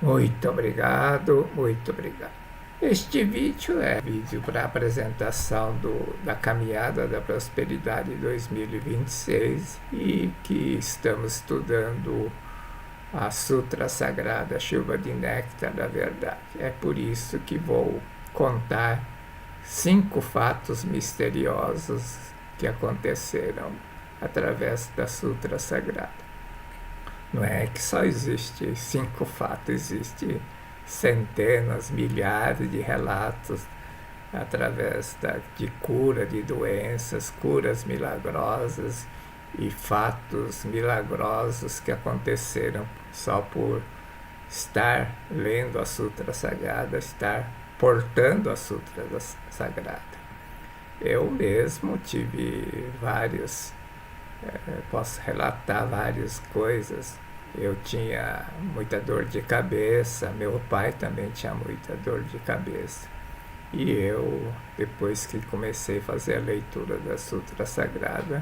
Muito obrigado, muito obrigado. Este vídeo é vídeo para apresentação da Caminhada da Prosperidade 2026 e que estamos estudando a Sutra Sagrada Chuva de Néctar da Verdade. É por isso que vou contar 5 fatos misteriosos que aconteceram através da Sutra Sagrada. Não é que só existe 5 fatos, existe centenas, milhares de relatos através de cura de doenças, curas milagrosas e fatos milagrosos que aconteceram só por estar lendo a Sutra Sagrada, estar portando a Sutra Sagrada. Eu mesmo tive posso relatar várias coisas. Eu tinha muita dor de cabeça, meu pai também tinha muita dor de cabeça. E eu, depois que comecei a fazer a leitura da Sutra Sagrada,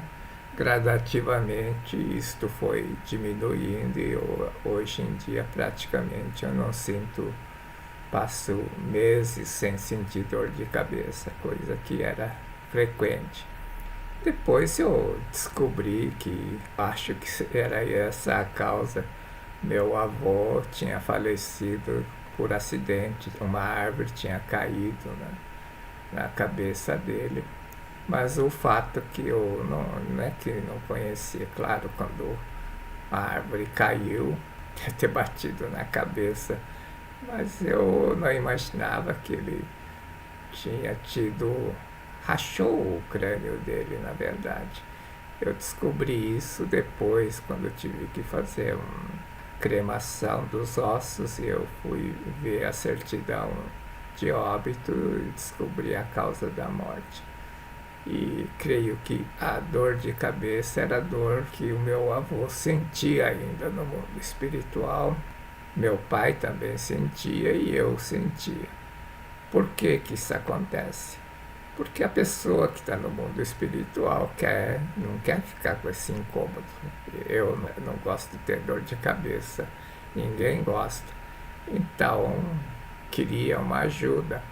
gradativamente isto foi diminuindo e hoje em dia praticamente eu não sinto, passo meses sem sentir dor de cabeça, coisa que era frequente. Depois eu descobri que acho que era essa a causa. Meu avô tinha falecido por acidente, uma árvore tinha caído na cabeça dele. Mas o fato que eu não é que não conhecia, claro, quando a árvore caiu, ter batido na cabeça, mas eu não imaginava que ele tinha rachou o crânio dele, na verdade. Eu descobri isso depois, quando eu tive que fazer uma cremação dos ossos e eu fui ver a certidão de óbito e descobri a causa da morte. E creio que a dor de cabeça era a dor que o meu avô sentia ainda no mundo espiritual. Meu pai também sentia e eu sentia. Por que isso acontece? Porque a pessoa que está no mundo espiritual não quer ficar com esse incômodo. Eu não gosto de ter dor de cabeça, ninguém gosta. Então, queria uma ajuda.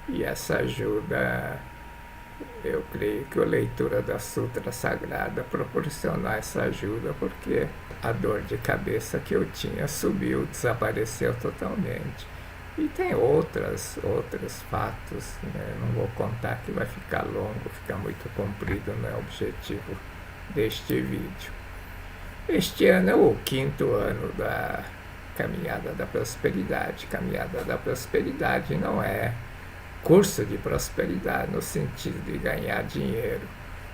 E essa ajuda, eu creio que a leitura da Sutra Sagrada proporcionou essa ajuda, porque a dor de cabeça que eu tinha subiu, desapareceu totalmente. E tem outros fatos, né? Não vou contar que vai ficar longo, ficar muito comprido, não é o objetivo deste vídeo. Este ano é o 5º ano da Caminhada da Prosperidade. Caminhada da Prosperidade não é curso de prosperidade no sentido de ganhar dinheiro.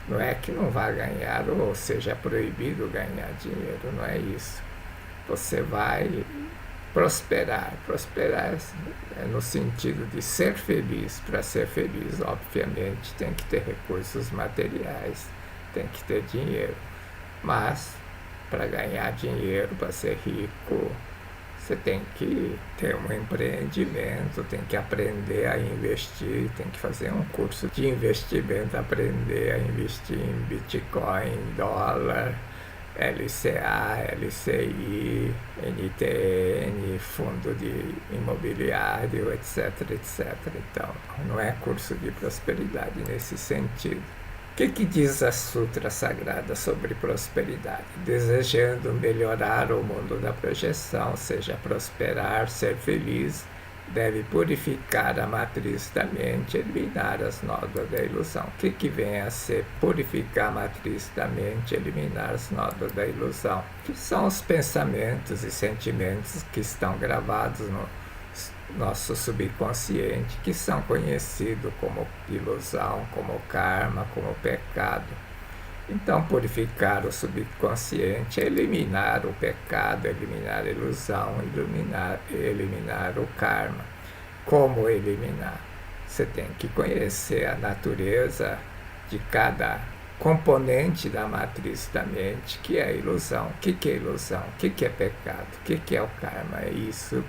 Não é que não vá ganhar ou seja proibido ganhar dinheiro, não é isso. Você vai prosperar é no sentido de ser feliz. Para ser feliz, obviamente, tem que ter recursos materiais, tem que ter dinheiro. Mas, para ganhar dinheiro, para ser rico, você tem que ter um empreendimento, tem que aprender a investir, tem que fazer um curso de investimento, aprender a investir em Bitcoin, dólar, LCA, LCI, NTN, fundo de imobiliário, etc, etc. Então, não é curso de prosperidade nesse sentido. O que diz a Sutra Sagrada sobre prosperidade? Desejando melhorar o mundo da projeção, seja prosperar, ser feliz, deve purificar a matriz da mente, eliminar as nódoas da ilusão. O que vem a ser purificar a matriz da mente, eliminar as nódoas da ilusão? Que são os pensamentos e sentimentos que estão gravados no nosso subconsciente, que são conhecidos como ilusão, como karma, como pecado. Então, purificar o subconsciente é eliminar o pecado, eliminar a ilusão, eliminar o karma. Como eliminar? Você tem que conhecer a natureza de cada componente da matriz da mente, que é a ilusão. O que é ilusão? O que é pecado? O que é o karma? Isso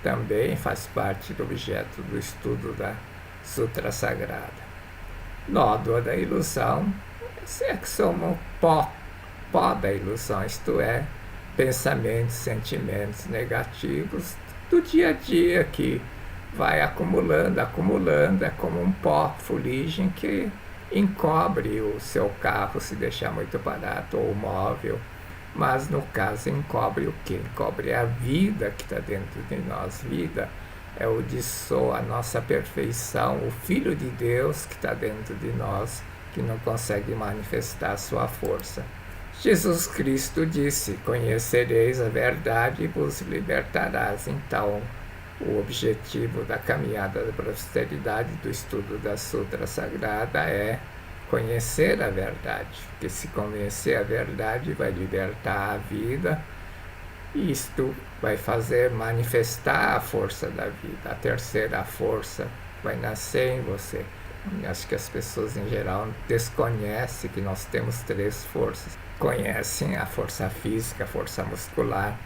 também faz parte do objeto do estudo da Sutra Sagrada. Nódoa da ilusão é que somos pó da ilusão, isto é, pensamentos, sentimentos negativos do dia a dia que vai acumulando, acumulando, é como um pó fuligem que encobre o seu carro se deixar muito barato, ou o móvel. Mas no caso encobre o que? Encobre a vida que está dentro de nós. Vida é o de a nossa perfeição, o Filho de Deus que está dentro de nós, que não consegue manifestar a sua força. Jesus Cristo disse: conhecereis a verdade e vos libertarás. Então, o objetivo da caminhada da prosperidade, do estudo da Sutra Sagrada, é conhecer a verdade, porque se conhecer a verdade vai libertar a vida, e isto vai fazer manifestar a força da vida. A terceira força vai nascer em você. Acho que as pessoas em geral desconhecem que nós temos três forças. Conhecem a força física, a força muscular,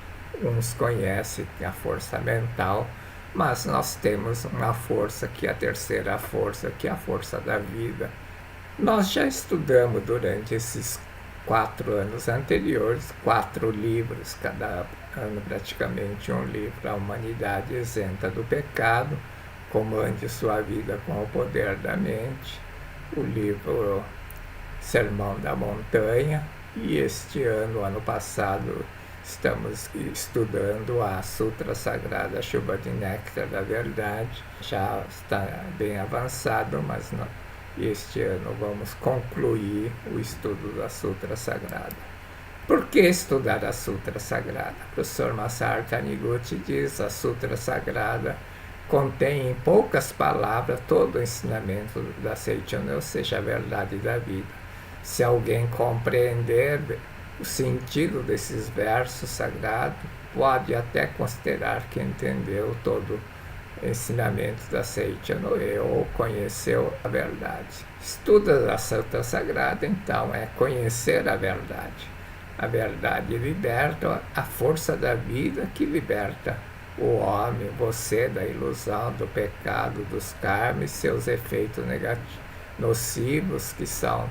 uns conhecem a força mental, mas nós temos uma força que é a terceira força, que é a força da vida. Nós já estudamos durante esses 4 anos anteriores 4 livros, cada ano praticamente um livro. A Humanidade Isenta do Pecado, Comande Sua Vida com o Poder da Mente, o livro Sermão da Montanha, e este ano passado, estamos estudando a Sutra Sagrada Chuva de Néctar da Verdade. Já está bem avançado, mas este ano vamos concluir o estudo da Sutra Sagrada. Por que estudar a Sutra Sagrada? O professor Masaru Taniguchi diz: a Sutra Sagrada contém em poucas palavras todo o ensinamento da Seichono, ou seja, a verdade da vida. Se alguém compreender o sentido desses versos sagrados, pode até considerar que entendeu todo o ensinamento da Seichono ou conheceu a verdade. Estuda a Sutra Sagrada, então, é conhecer a verdade. A verdade liberta, a força da vida que liberta o homem, você, da ilusão, do pecado, dos karmas e seus efeitos negativos, nocivos, que são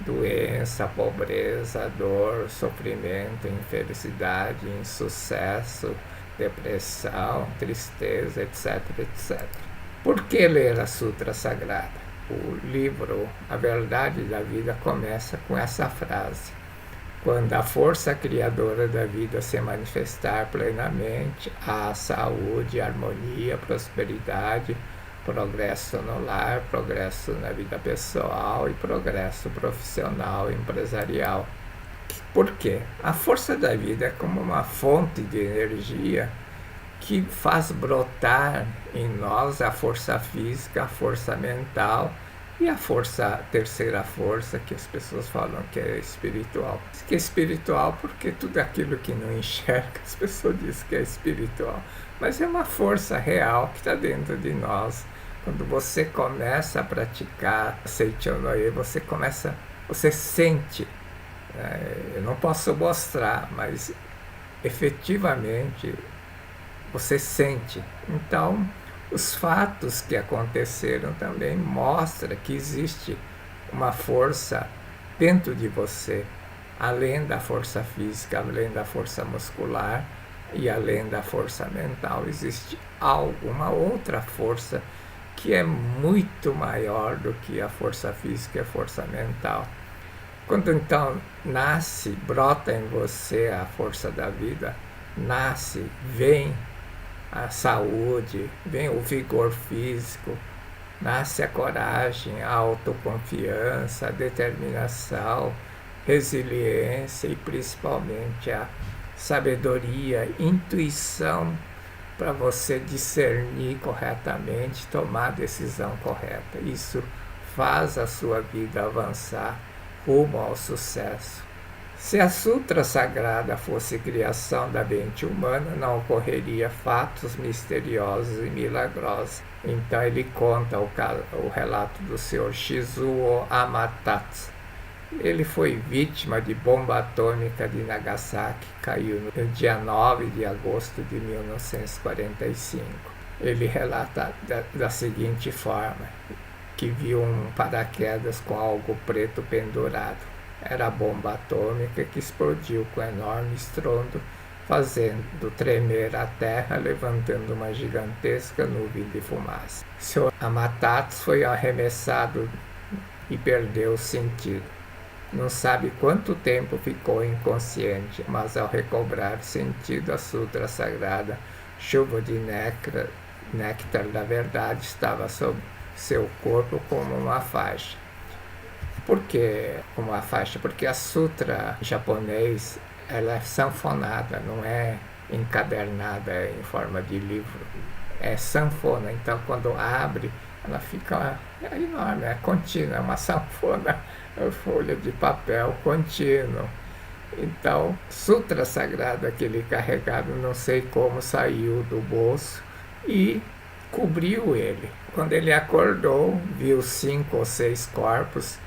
doença, pobreza, dor, sofrimento, infelicidade, insucesso, depressão, tristeza, etc, etc. Por que ler a Sutra Sagrada? O livro A Verdade da Vida começa com essa frase: quando a força criadora da vida se manifestar plenamente, há saúde, harmonia, prosperidade, progresso no lar, progresso na vida pessoal e progresso profissional e empresarial. Por quê? A força da vida é como uma fonte de energia que faz brotar em nós a força física, a força mental e a terceira força, que as pessoas falam que é espiritual. Que é espiritual porque tudo aquilo que não enxerga, as pessoas dizem que é espiritual. Mas é uma força real que está dentro de nós. Quando você começa a praticar Seichono-e, você sente. Eu não posso mostrar, mas efetivamente você sente. Então, os fatos que aconteceram também mostram que existe uma força dentro de você, além da força física, além da força muscular e além da força mental. Existe uma outra força que é muito maior do que a força física e a força mental. Quando então brota em você a força da vida, vem a saúde, vem o vigor físico, nasce a coragem, a autoconfiança, a determinação, resiliência e principalmente a sabedoria, intuição para você discernir corretamente, tomar a decisão correta. Isso faz a sua vida avançar rumo ao sucesso. Se a Sutra Sagrada fosse criação da mente humana, não ocorreria fatos misteriosos e milagrosos. Então ele conta o relato do senhor Shizuo Amatatsu. Ele foi vítima de bomba atômica de Nagasaki, caiu no dia 9 de agosto de 1945. Ele relata da seguinte forma, que viu um paraquedas com algo preto pendurado. Era a bomba atômica que explodiu com enorme estrondo fazendo tremer a terra, levantando uma gigantesca nuvem de fumaça. Sr. Amatatos foi arremessado e perdeu o sentido. Não sabe quanto tempo ficou inconsciente, mas ao recobrar o sentido, a sutra sagrada, chuva de néctar da verdade, estava sobre seu corpo como uma faixa. Por que como uma faixa? Porque a sutra em japonês ela é sanfonada, não é encadernada em forma de livro. É sanfona, então quando abre, ela fica enorme, é contínua, é uma sanfona, folha de papel contínuo. Então, sutra sagrada que ele carregava, não sei como saiu do bolso e cobriu ele. Quando ele acordou, viu 5 ou 6 corpos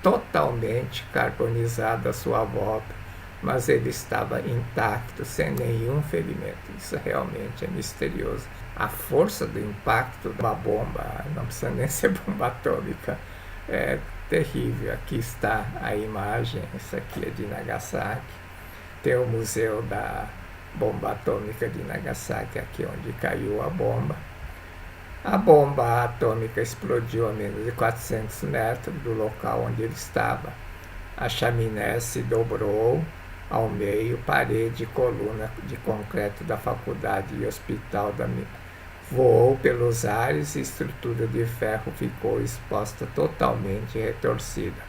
totalmente carbonizados à sua volta, mas ele estava intacto, sem nenhum ferimento. Isso realmente é misterioso. A força do impacto de uma bomba, não precisa nem ser bomba atômica, é terrível. Aqui está a imagem, isso aqui é de Nagasaki. Tem o museu da bomba atômica de Nagasaki, aqui onde caiu a bomba. A bomba atômica explodiu a menos de 400 metros do local onde ele estava. A chaminé se dobrou ao meio, parede e coluna de concreto da faculdade e hospital voou pelos ares e a estrutura de ferro ficou exposta totalmente retorcida.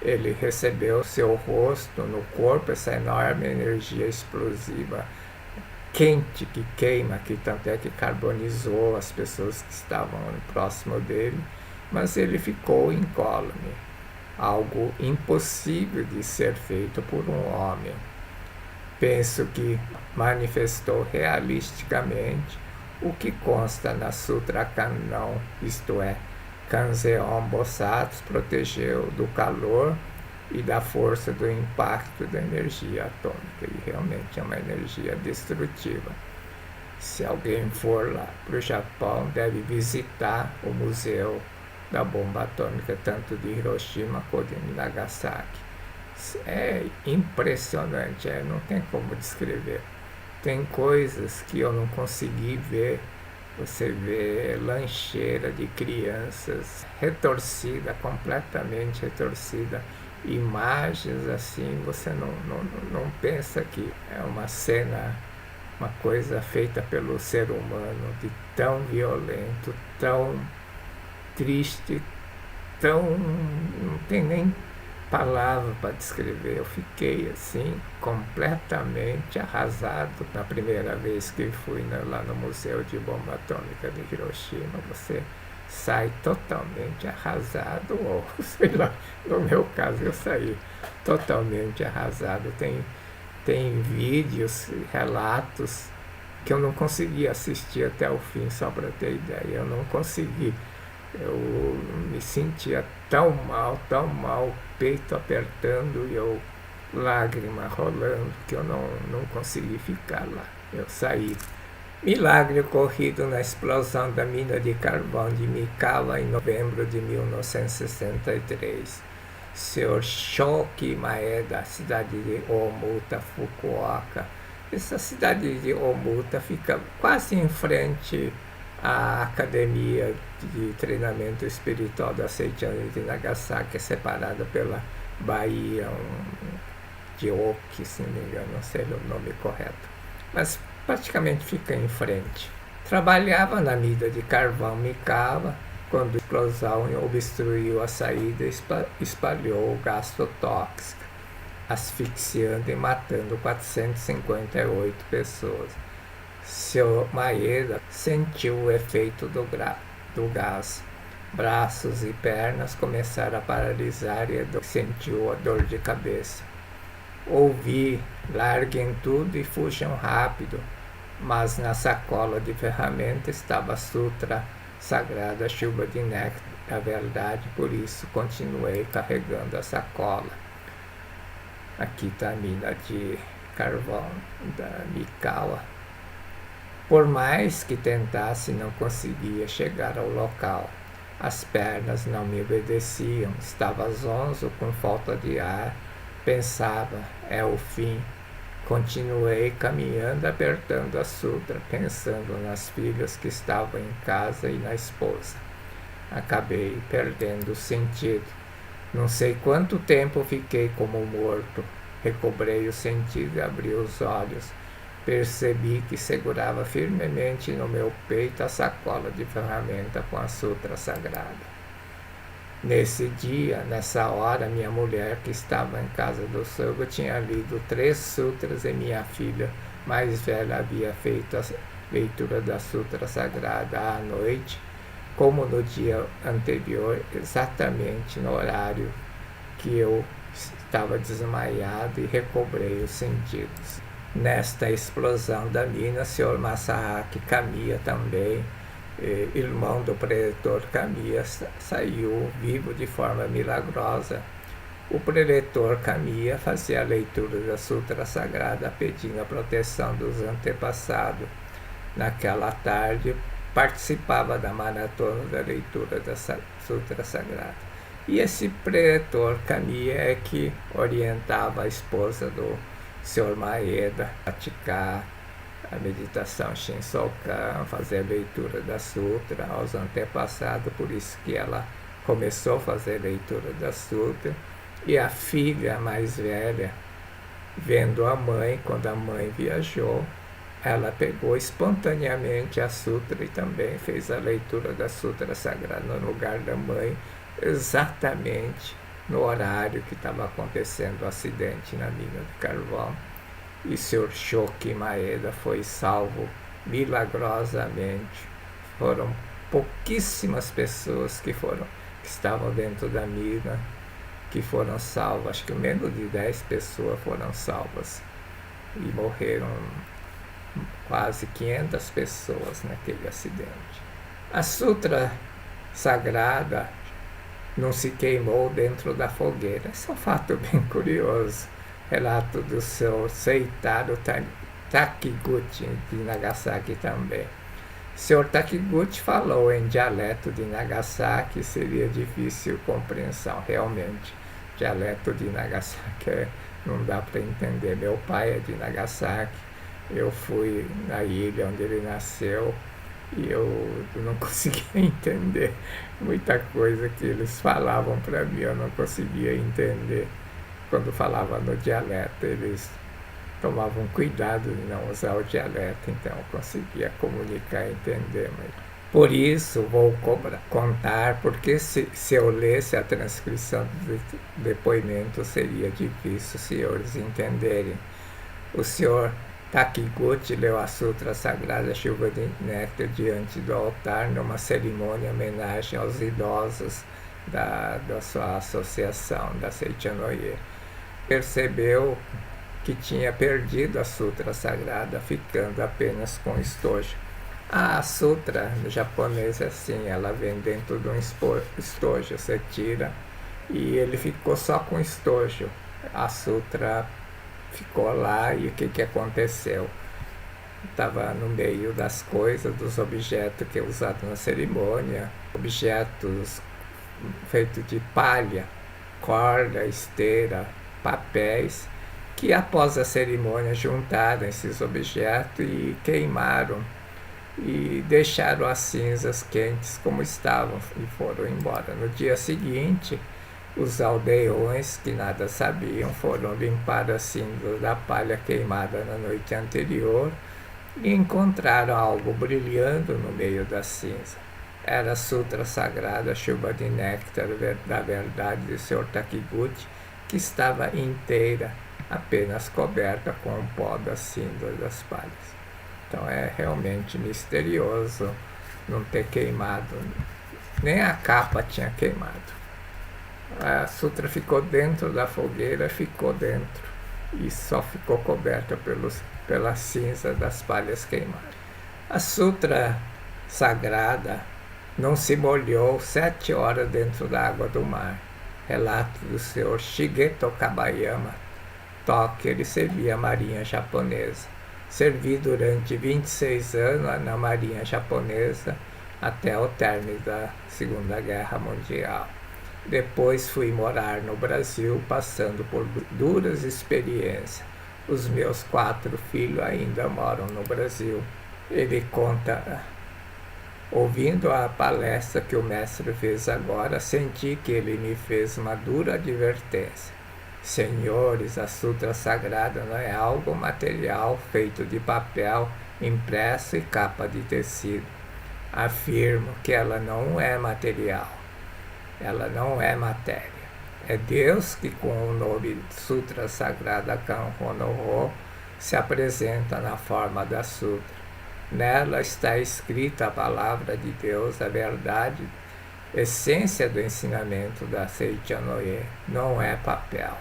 Ele recebeu seu rosto no corpo, essa enorme energia explosiva quente que queima, que tanto é que carbonizou as pessoas que estavam próximo dele, mas ele ficou incólume, algo impossível de ser feito por um homem. Penso que manifestou realisticamente o que consta na Sutra Kannon, isto é, Kanzeon Bosatsu protegeu do calor e da força do impacto da energia atômica, e realmente é uma energia destrutiva. Se alguém for lá para o Japão, deve visitar o museu da bomba atômica, tanto de Hiroshima quanto de Nagasaki. É impressionante, não tem como descrever. Tem coisas que eu não consegui ver. Você vê lancheira de crianças retorcida, completamente retorcida, imagens assim, você não pensa que é uma cena, uma coisa feita pelo ser humano, de tão violento, tão triste, tão... não tem nem palavra para descrever. Eu fiquei assim, completamente arrasado na primeira vez que fui lá no Museu de Bomba Atômica de Hiroshima. Você sai totalmente arrasado, ou sei lá, no meu caso eu saí totalmente arrasado. Tem vídeos, relatos que eu não consegui assistir até o fim, só para ter ideia. Eu não consegui. Eu me sentia tão mal, peito apertando e eu lágrima rolando, que eu não consegui ficar lá. Eu saí. Milagre ocorrido na explosão da mina de carvão de Mikawa em novembro de 1963. Sr. Shoki Maeda, cidade de Omuta, Fukuoka. Essa cidade de Omuta fica quase em frente à academia de treinamento espiritual da Seichani de Nagasaki, é separada pela Baía de Oki, se não me engano, não sei o nome correto. Mas praticamente fica em frente. Trabalhava na mina de carvão Mikawa quando a explosão obstruiu a saída e espalhou gasto tóxico, asfixiando e matando 458 pessoas. Seu Maeda sentiu o efeito do gás. Braços e pernas começaram a paralisar e sentiu a dor de cabeça. Ouvi, larguem tudo e fujam rápido, mas na sacola de ferramenta estava a sutra sagrada chuva de néctar da verdade, por isso continuei carregando a sacola. Aqui está a mina de carvão da Mikawa. Por mais que tentasse, não conseguia chegar ao local. As pernas não me obedeciam, estava zonzo, com falta de ar. Pensava, é o fim. continuei caminhando, apertando a sutra, pensando nas filhas que estavam em casa e na esposa. Acabei perdendo o sentido. Não sei quanto tempo fiquei como morto. Recobrei o sentido e abri os olhos. Percebi que segurava firmemente no meu peito a sacola de ferramenta com a sutra sagrada. Nesse dia, nessa hora, minha mulher, que estava em casa do sogro, tinha lido 3 sutras e minha filha mais velha havia feito a leitura da sutra sagrada à noite, como no dia anterior, exatamente no horário que eu estava desmaiado e recobrei os sentidos. Nesta explosão da mina, o Sr. Masahaki Kamiya também, irmão do preletor Kamiya, saiu vivo de forma milagrosa. O preletor Kamiya fazia a leitura da Sutra Sagrada pedindo a proteção dos antepassados. Naquela tarde, participava da maratona da leitura da Sutra Sagrada. E esse preletor Kamiya é que orientava a esposa do Sr. Maeda a praticar a meditação Shinsokan, fazer a leitura da Sutra aos antepassados, por isso que ela começou a fazer a leitura da Sutra. E a filha mais velha, vendo a mãe, quando a mãe viajou, ela pegou espontaneamente a Sutra e também fez a leitura da Sutra Sagrada no lugar da mãe, exatamente no horário que estava acontecendo o acidente na mina de carvão. E Sr. Shoki Maeda foi salvo milagrosamente. Foram pouquíssimas pessoas que estavam dentro da mina que foram salvas. Acho que menos de 10 pessoas foram salvas. E morreram quase 500 pessoas naquele acidente. A Sutra Sagrada não se queimou dentro da fogueira. Esse é um fato bem curioso. Relato do seu Seitaro Takiguchi, de Nagasaki também. O Sr. Takiguchi falou em dialeto de Nagasaki, seria difícil compreensão. Realmente, dialeto de Nagasaki não dá para entender. Meu pai é de Nagasaki, eu fui na ilha onde ele nasceu e eu não conseguia entender muita coisa que eles falavam para mim, eu não conseguia entender. Quando falava no dialeto, eles tomavam cuidado de não usar o dialeto, então eu conseguia comunicar e entender. Mas por isso, vou contar, porque se eu lesse a transcrição do depoimento, seria difícil os senhores entenderem. O senhor Takiguchi leu a Sutra Sagrada Chuva de Néctar diante do altar numa cerimônia em homenagem aos idosos da sua associação, da Seichanoye. Percebeu que tinha perdido a Sutra Sagrada, ficando apenas com estojo. A Sutra no japonês é assim, ela vem dentro de um estojo, você tira e ele ficou só com estojo. A Sutra ficou lá e o que aconteceu? Estava no meio das coisas, dos objetos que é usado na cerimônia, objetos feitos de palha, corda, esteira, papéis, que após a cerimônia juntaram esses objetos e queimaram e deixaram as cinzas quentes como estavam e foram embora. No dia seguinte, os aldeões, que nada sabiam, foram limpar as cinzas da palha queimada na noite anterior e encontraram algo brilhando no meio da cinza. Era a Sutra Sagrada Chuva de Néctar da Verdade do Sr. Takiguchi, que estava inteira, apenas coberta com o pó das cinzas das palhas. Então é realmente misterioso não ter queimado, nem a capa tinha queimado. A Sutra ficou dentro da fogueira, ficou dentro e só ficou coberta pela cinza das palhas queimadas. A Sutra Sagrada não se molhou 7 horas dentro da água do mar. Relato do Sr. Shigeto Kabayama, Tóquio, ele servia a marinha japonesa. Servi durante 26 anos na marinha japonesa até o término da Segunda Guerra Mundial. Depois fui morar no Brasil, passando por duras experiências. Os meus 4 filhos ainda moram no Brasil. Ele conta, ouvindo a palestra que o mestre fez agora, senti que ele me fez uma dura advertência. Senhores, a Sutra Sagrada não é algo material feito de papel, impresso e capa de tecido. Afirmo que ela não é material, ela não é matéria. É Deus que, com o nome Sutra Sagrada Kanhonoho, se apresenta na forma da Sutra. Nela está escrita a palavra de Deus, a verdade, essência do ensinamento da Seichanoye. Não é papel.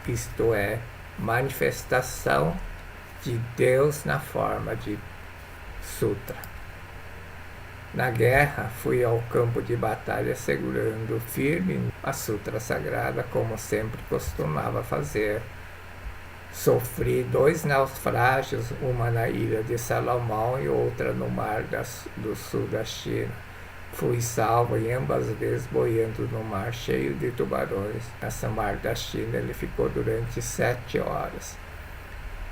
Isto é, manifestação de Deus na forma de Sutra. Na guerra, fui ao campo de batalha segurando firme a Sutra Sagrada, como sempre costumava fazer. Sofri 2 naufrágios, uma na ilha de Salomão e outra no mar do sul da China. Fui salvo e ambas vezes boiando no mar cheio de tubarões. Nessa mar da China ele ficou durante 7 horas.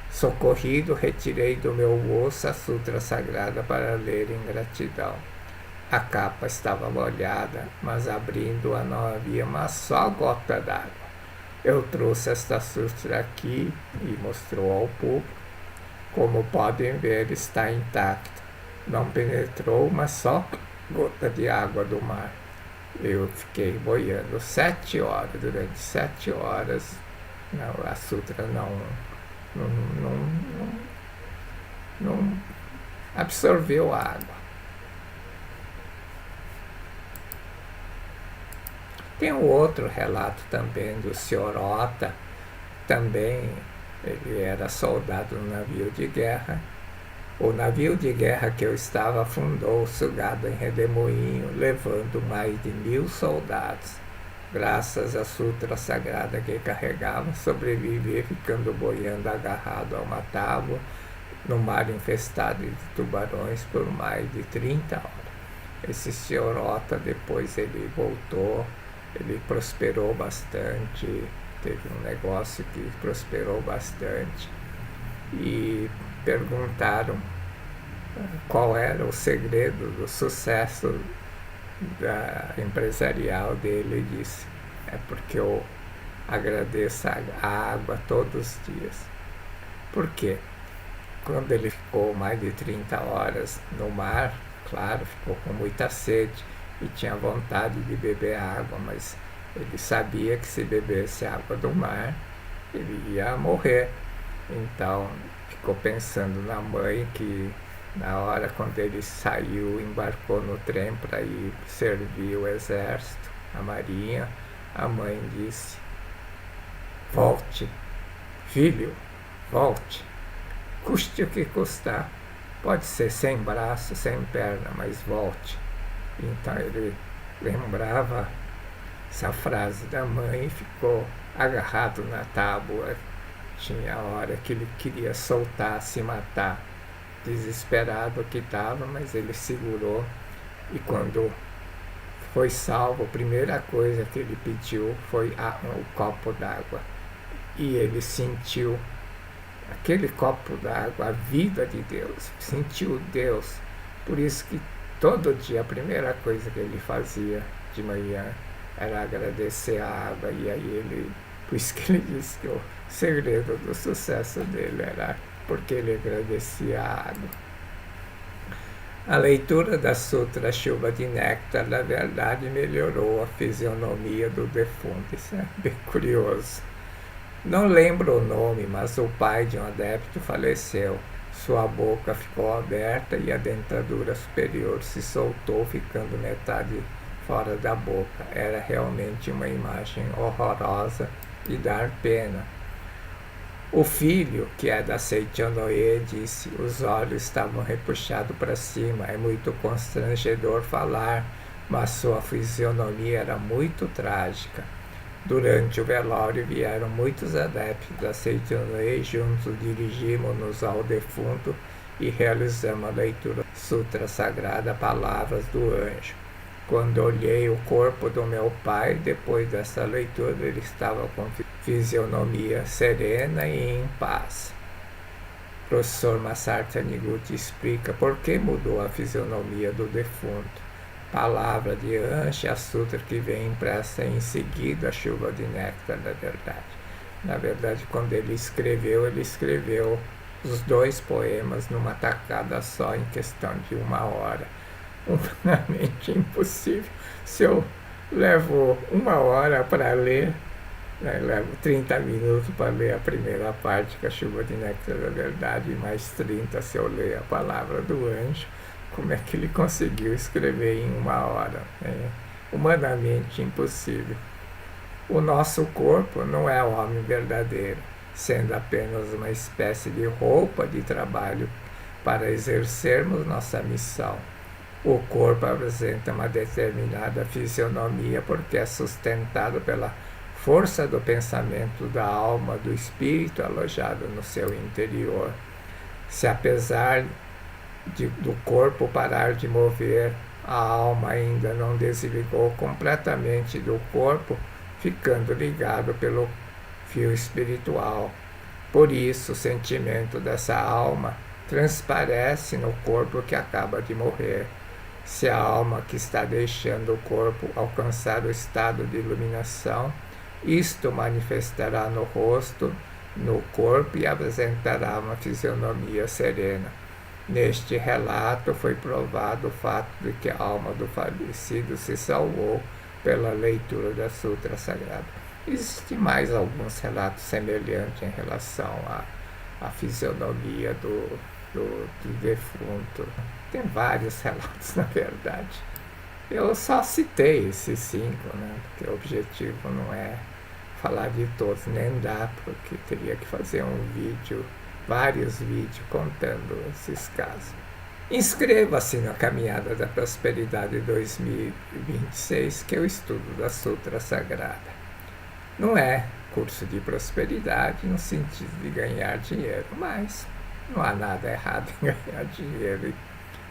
Socorrido, retirei do meu bolso a Sutra Sagrada para ler em gratidão. A capa estava molhada, mas abrindo-a não havia uma só gota d'água. Eu trouxe esta Sutra aqui e mostrou ao público. Como podem ver, está intacta. Não penetrou uma só gota de água do mar. Eu fiquei boiando 7 horas. Durante 7 horas, a Sutra não absorveu a água. Tem um outro relato também do Sr. Ota, também ele era soldado no navio de guerra. O navio de guerra que eu estava afundou, sugado em redemoinho, levando mais de 1000 soldados. Graças à Sutra Sagrada que carregava, sobrevivi ficando boiando agarrado a uma tábua no mar infestado de tubarões por mais de 30 horas. Esse Sr. Ota, depois ele voltou, ele prosperou bastante, teve um negócio que prosperou bastante. E perguntaram qual era o segredo do sucesso empresarial dele. Ele disse: é porque eu agradeço a água todos os dias. Por quê? Quando ele ficou mais de 30 horas no mar, claro, ficou com muita sede e tinha vontade de beber água, mas ele sabia que se bebesse água do mar, ele ia morrer. Então, ficou pensando na mãe, que na hora quando ele saiu, embarcou no trem para ir servir o exército, a marinha, a mãe disse: volte, filho, volte, custe o que custar, pode ser sem braço, sem perna, mas volte. Então ele lembrava essa frase da mãe e ficou agarrado na tábua. Tinha hora que ele queria soltar, se matar, desesperado que estava, mas ele segurou. E quando foi salvo, a primeira coisa que ele pediu foi um copo d'água. E ele sentiu aquele copo d'água, a vida de Deus, sentiu Deus. Por isso que todo dia a primeira coisa que ele fazia de manhã era agradecer a água. E aí ele, por isso que ele disse que o segredo do sucesso dele era porque ele agradecia a água. A leitura da Sutra Chuva de Néctar, na verdade, melhorou a fisionomia do defunto. Isso é bem curioso. Não lembro o nome, mas o pai de um adepto faleceu. Sua boca ficou aberta e a dentadura superior se soltou, ficando metade fora da boca. Era realmente uma imagem horrorosa e dar pena. O filho, que é da Seichanoye, disse: os olhos estavam repuxados para cima, é muito constrangedor falar, mas sua fisionomia era muito trágica. Durante o velório vieram muitos adeptos da Seichanoye, juntos dirigimos-nos ao defunto e realizamos a leitura Sutra Sagrada, Palavras do Anjo. Quando olhei o corpo do meu pai, depois dessa leitura, ele estava com fisionomia serena e em paz. O professor Masaru Taniguchi explica por que mudou a fisionomia do defunto. Palavra de Ansha Sutra que vem impressa em seguida a chuva de néctar da verdade. Na verdade, quando ele escreveu os 2 poemas numa tacada só, em questão de 1 hora. Humanamente impossível. Se eu levo 1 hora para ler, levo 30 minutos para ler a primeira parte, que é a chuva de néctar da verdade, e mais 30 se eu ler a palavra do anjo, como é que ele conseguiu escrever em 1 hora? É humanamente impossível. O nosso corpo não é o homem verdadeiro, sendo apenas uma espécie de roupa de trabalho para exercermos nossa missão. O corpo apresenta uma determinada fisionomia porque é sustentado pela força do pensamento da alma, do espírito alojado no seu interior. Se apesar do corpo parar de mover, a alma ainda não desligou completamente do corpo, ficando ligado pelo fio espiritual. Por isso, o sentimento dessa alma transparece no corpo que acaba de morrer. Se a alma que está deixando o corpo alcançar o estado de iluminação, isto manifestará no rosto, no corpo e apresentará uma fisionomia serena. Neste relato foi provado o fato de que a alma do falecido se salvou pela leitura da Sutra Sagrada. Existem mais alguns relatos semelhantes em relação à fisionomia do defunto. Tem vários relatos, na verdade. Eu só citei esses 5, porque o objetivo não é falar de todos, nem dá, porque teria que fazer vários vídeos contando esses casos. Inscreva-se na Caminhada da Prosperidade 2026, que é o estudo da Sutra Sagrada. Não é curso de prosperidade no sentido de ganhar dinheiro, mas não há nada errado em ganhar dinheiro.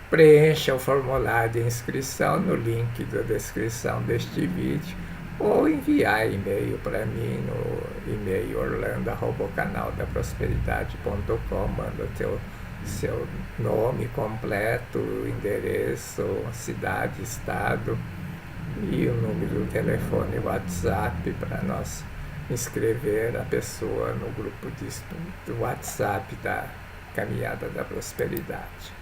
Preencha o formulário de inscrição no link da descrição deste vídeo ou enviar e-mail para mim no e-mail orlando@canaldaprosperidade.com. Manda o seu nome completo, endereço, cidade, estado e o número do telefone WhatsApp para nós inscrever a pessoa no grupo do WhatsApp da Caminhada da Prosperidade.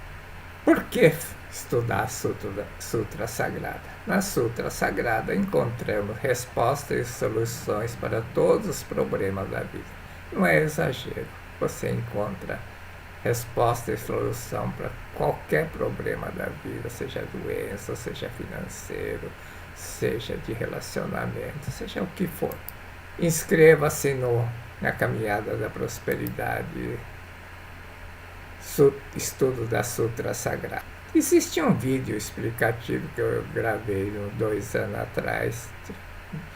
Por que estudar a Sutra Sagrada? Na Sutra Sagrada encontramos respostas e soluções para todos os problemas da vida. Não é exagero, você encontra resposta e solução para qualquer problema da vida, seja doença, seja financeiro, seja de relacionamento, seja o que for. Inscreva-se na Caminhada da Prosperidade, estudo da Sutra Sagrada. Existe um vídeo explicativo que eu gravei 2 anos atrás,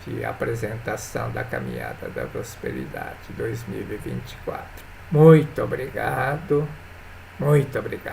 de apresentação da Caminhada da Prosperidade 2024. Muito obrigado, muito obrigado.